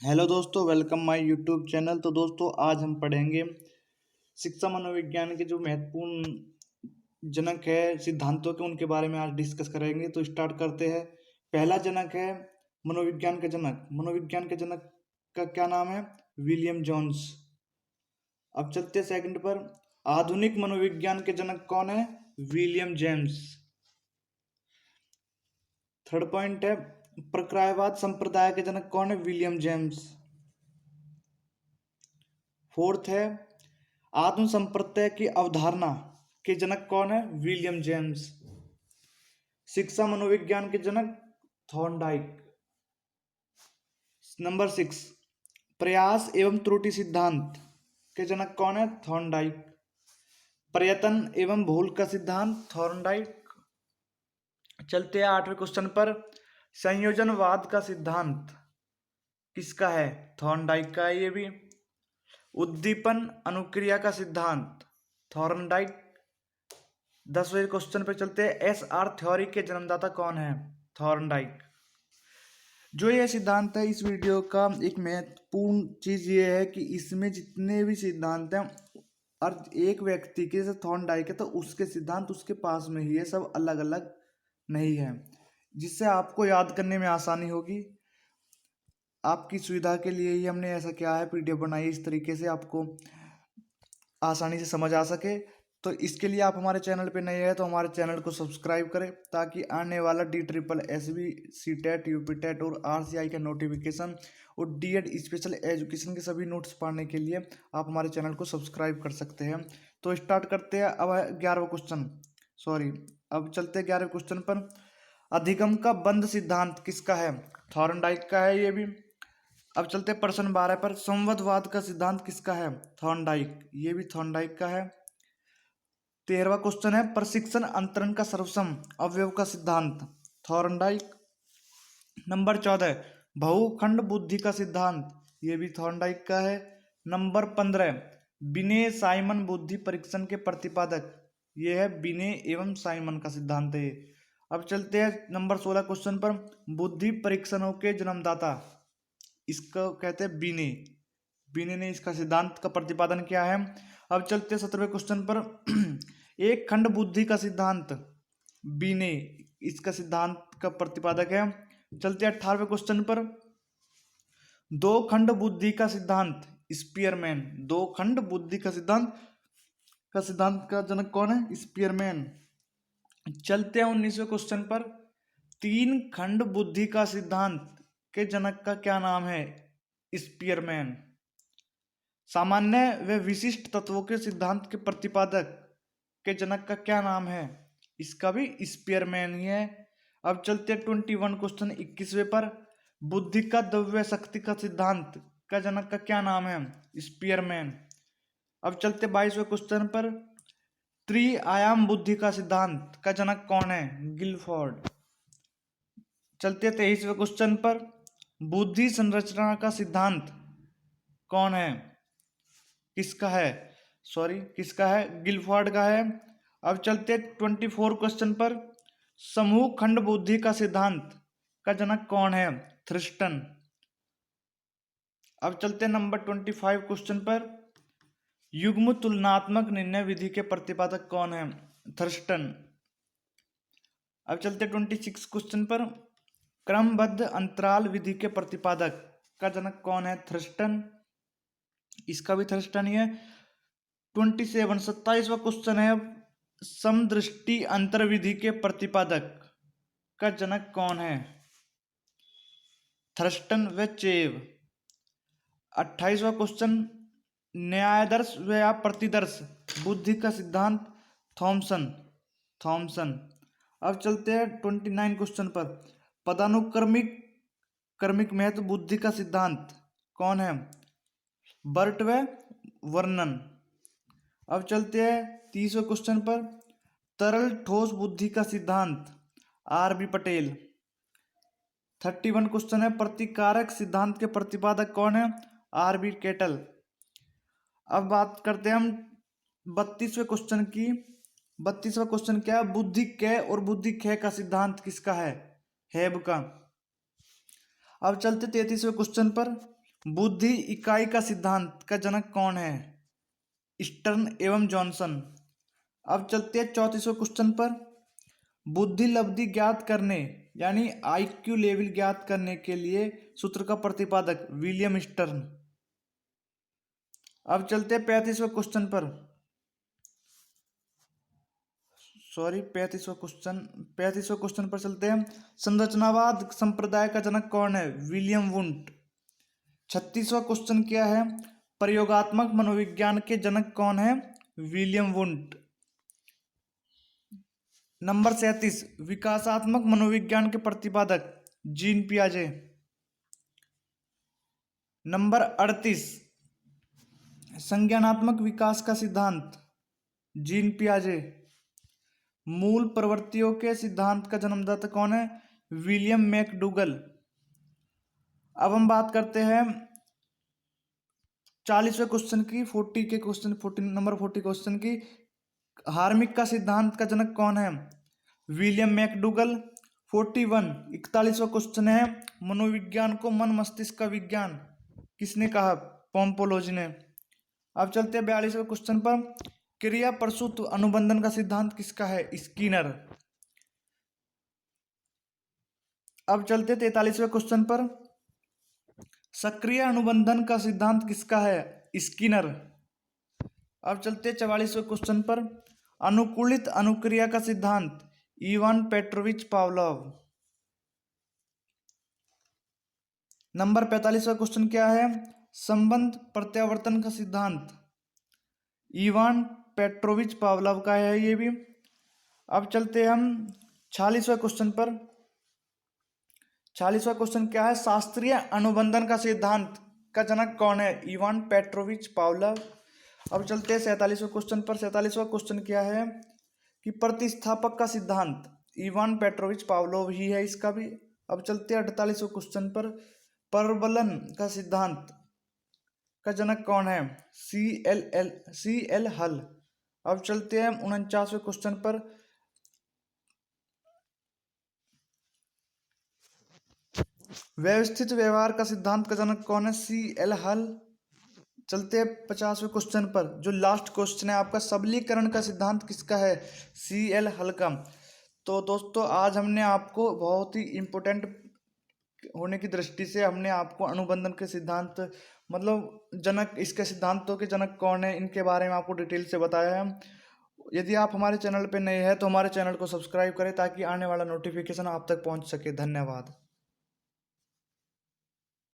Hello दोस्तों, welcome my YouTube channel. तो दोस्तों, आज हम पढ़ेंगे शिक्षा मनोविज्ञान के जो महत्वपूर्ण जनक है सिद्धांतों के, उनके बारे में आज डिस्कस करेंगे। तो स्टार्ट करते हैं। पहला जनक है मनोविज्ञान का जनक। मनोविज्ञान के जनक का क्या नाम है? William Jones. अब चलते हैं सेकंड पर। आधुनिक मनोविज्ञान के जनक कौन है? William James. थर्ड पॉइंट है प्रक्रियावाद संप्रदाय के जनक कौन है? William James. फोर्थ है आत्म संप्रत्यय की अवधारणा के जनक कौन है? William James. शिक्षा मनोविज्ञान के जनक थॉर्नडाइक। नंबर 6 प्रयास एवं त्रुटि सिद्धांत के जनक कौन है? थॉर्नडाइक। प्रयत्न एवं भूल का सिद्धांत थॉर्नडाइक। चलते हैं 8वें क्वेश्चन पर। संयोजनवाद का सिद्धांत किसका है? थॉर्नडाइक का है ये भी। उद्दीपन अनुक्रिया का सिद्धांत थॉर्नडाइक। 10वें क्वेश्चन पे चलते हैं। एसआर थ्योरी के जन्मदाता कौन है? थॉर्नडाइक। जो ये सिद्धांत है, इस वीडियो का एक महत्वपूर्ण चीज ये है कि इसमें जितने भी सिद्धांत हैं और एक व्यक्ति के, जैसे थॉर्नडाइक है तो उसके सिद्धांत उसके पास में ही है, सब अलग अलग नहीं है, जिससे आपको याद करने में आसानी होगी। आपकी सुविधा के लिए ही हमने ऐसा किया है, पीडीएफ बनाई इस तरीके से आपको आसानी से समझ आ सके। तो इसके लिए आप हमारे चैनल पे नए हैं तो हमारे चैनल को सब्सक्राइब करें, ताकि आने वाला DSSB, सीटेट, यूपीटेट और RCI का नोटिफिकेशन और डीएड स्पेशल एजुकेशन के सभी नोट्स पढ़ने के लिए आप हमारे चैनल को सब्सक्राइब कर सकते हैं। तो स्टार्ट करते हैं। अब 11वां क्वेश्चन, सॉरी, अब चलते हैं 11वें क्वेश्चन पर। अधिगम का बंध सिद्धांत किसका है? थॉर्नडाइक का है ये भी। अब चलते प्रश्न 12 पर। संवादवाद का सिद्धांत किसका है? थॉर्नडाइक, ये भी थॉर्नडाइक का है। 13वां क्वेश्चन है। प्रशिक्षण अंतरण का सर्वसम अवयव का सिद्धांत थॉर्नडाइक। नंबर 14 बहुखंड बुद्धि का सिद्धांत, ये भी थॉर्नडाइक का है। नंबर 15 बिने साइमन बुद्धि परीक्षण के प्रतिपादक, ये है बिने एवं साइमन का सिद्धांत है। अब चलते हैं नंबर 16 क्वेश्चन पर। बुद्धि परीक्षणों के जन्मदाता, इसको कहते हैं बिने। बिने ने इसका सिद्धांत का प्रतिपादन किया है। अब चलते 17वें क्वेश्चन पर। एक खंड बुद्धि का सिद्धांत, बिने इसका सिद्धांत का प्रतिपादक है। चलते 18वें क्वेश्चन पर। दो खंड बुद्धि का सिद्धांत, स्पीयरमैन। दो खंड बुद्धि का सिद्धांत का जनक कौन है? स्पीयरमैन। चलते हैं 19वें क्वेश्चन पर। तीन खंड बुद्धि का सिद्धांत के जनक का क्या नाम है? स्पीयरमैन। सामान्य व विशिष्ट तत्वों के सिद्धांत के प्रतिपादक के जनक का क्या नाम है? इसका भी स्पीयरमैन ही है। अब चलते 21 क्वेश्चन 21वें पर। बुद्धि का द्रव्य शक्ति का सिद्धांत का जनक का क्या नाम है? स्पीयरमैन। अब चलते 22वें क्वेश्चन पर। त्रिआयाम बुद्धि का सिद्धांत का जनक कौन है? गिलफोर्ड। चलते 23वें क्वेश्चन पर। बुद्धि संरचना का सिद्धांत कौन है? किसका है? सॉरी, किसका है? गिलफोर्ड का है। अब चलते 24 क्वेश्चन पर। समूह खंड बुद्धि का सिद्धांत का जनक कौन है? थ्रिस्टन। अब चलते नंबर 25 क्वेश्चन पर। युग्म तुलनात्मक निर्णय विधि के प्रतिपादक कौन है? थर्स्टन। अब चलते 26 क्वेश्चन पर। क्रमबद्ध अंतराल विधि के प्रतिपादक का जनक कौन है? थर्स्टन। इसका भी थर्स्टन ही है। 27वां क्वेश्चन है। समदृष्टि अंतर विधि के प्रतिपादक का जनक कौन है? थर्स्टन व चेव। 28वां क्वेश्चन। न्यायादर्श व प्रतिदर्श बुद्धि का सिद्धांत थॉमसन। अब चलते हैं 29 क्वेश्चन पर। पदानुक्रमिक क्रमिक महत्व बुद्धि का सिद्धांत कौन है? बर्ट व वर्नन। अब चलते हैं 30वें क्वेश्चन पर। तरल ठोस बुद्धि का सिद्धांत RB पटेल। 31 क्वेश्चन है। प्रतिकारक सिद्धांत के प्रतिपादक कौन है? RB kettle. अब बात करते हैं हम 32वें क्वेश्चन की। 32वां क्वेश्चन क्या है? बुद्धि क और बुद्धि ख का सिद्धांत किसका है? हेब का। अब चलते 33वें क्वेश्चन पर। बुद्धि इकाई का सिद्धांत का जनक कौन है? स्टर्न एवं जॉनसन। अब चलते हैं 34वें क्वेश्चन पर। बुद्धि लब्धि ज्ञात करने यानी आईक्यू लेवल ज्ञात करने के लिए सूत्र का प्रतिपादक विलियम स्टर्न। अब चलते हैं 35वें क्वेश्चन पर। सॉरी 35वें क्वेश्चन पर चलते हैं। संरचनावाद संप्रदाय का जनक कौन है? William Wundt. 36वां क्वेश्चन क्या है? प्रयोगात्मक मनोविज्ञान के जनक कौन है? William Wundt. नंबर 37 विकासात्मक मनोविज्ञान के प्रतिपादक जीन पियाजे। नंबर 38 संज्ञानात्मक विकास का सिद्धांत जीन पियाजे। मूल प्रवृत्तियों के सिद्धांत का जन्मदाता कौन है? William McDougall. अब हम बात करते हैं 40वें क्वेश्चन की, 40 क्वेश्चन की। हार्मिक का सिद्धांत का जनक कौन है? William McDougall. 41 क्वेश्चन है। मनोविज्ञान को मन मस्तिष्क का विज्ञान किसने कहा? पोम्पोलोजी ने। अब चलते हैं 42वें क्वेश्चन पर। क्रिया प्रसूत अनुबंधन का सिद्धांत किसका है? स्किनर। अब चलते 43वें क्वेश्चन पर। सक्रिय अनुबंधन का सिद्धांत किसका है? स्किनर। अब चलते 44वें क्वेश्चन पर। अनुकूलित अनुक्रिया का सिद्धांत इवान पेट्रोविच पावलोव। नंबर 45वां क्वेश्चन क्या है? संबंध प्रत्यावर्तन का सिद्धांत इवान पेट्रोविच पावलोव का है ये भी। अब चलते हम 46वें क्वेश्चन पर। 46वां क्वेश्चन क्या है? शास्त्रीय अनुबंधन का सिद्धांत का जनक कौन है? Ivan Petrovich Pavlov. अब चलते हैं 47वें क्वेश्चन पर। 47वां क्वेश्चन क्या है कि प्रतिस्थापक का सिद्धांत इवान पेट्रोविच पावलोव ही है इसका भी। अब चलते हैं 48वें क्वेश्चन पर। परवलन का सिद्धांत का जनक कौन है? सी एल हल। अब चलते हैं 49वें क्वेश्चन पर। व्यवस्थित व्यवहार का सिद्धांत का जनक कौन है? सी एल हल। चलते हैं 50वें क्वेश्चन पर। जो लास्ट क्वेश्चन है आपका, सबलीकरण का सिद्धांत किसका है? सी एल हल का। तो दोस्तों आज हमने आपको बहुत ही इम्पोर्टेंट होने की दृष्टि से हमने आपको अनुबंधन के सिद्धांत मतलब जनक, इसके सिद्धांतों के जनक कौन है, इनके बारे में आपको डिटेल से बताया है। यदि आप हमारे चैनल पर नए हैं तो हमारे चैनल को सब्सक्राइब करें ताकि आने वाला नोटिफिकेशन आप तक पहुंच सके। धन्यवाद।